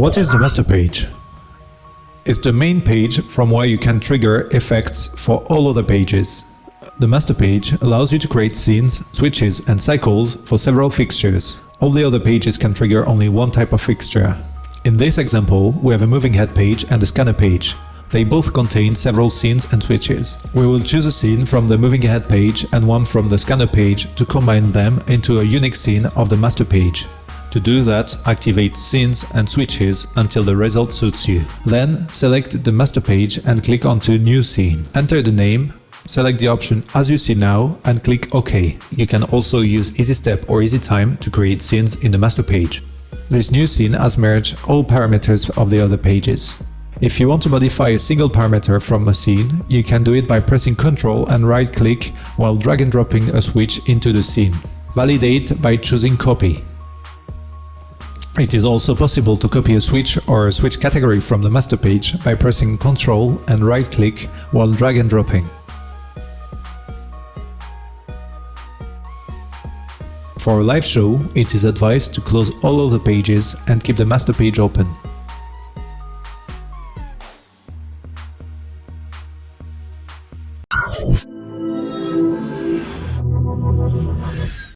What is the master page? It's the main page from where you can trigger effects for all other pages. The master page allows you to create scenes, switches and cycles for several fixtures. All the other pages can trigger only one type of fixture. In this example, we have a moving head page and a scanner page. They both contain several scenes and switches. We will choose a scene from the moving head page and one from the scanner page to combine them into a unique scene of the master page. To do that, activate scenes and switches until the result suits you. Then select the master page and click onto New Scene. Enter the name, select the option As You See Now and click OK. You can also use Easy Step or Easy Time to create scenes in the master page. This new scene has merged all parameters of the other pages. If you want to modify a single parameter from a scene, you can do it by pressing Ctrl and right-click while drag and dropping a switch into the scene. Validate by choosing Copy. It is also possible to copy a switch or a switch category from the master page by pressing Ctrl and right-click while drag and dropping. For a live show, it is advised to close all of the pages and keep the master page open.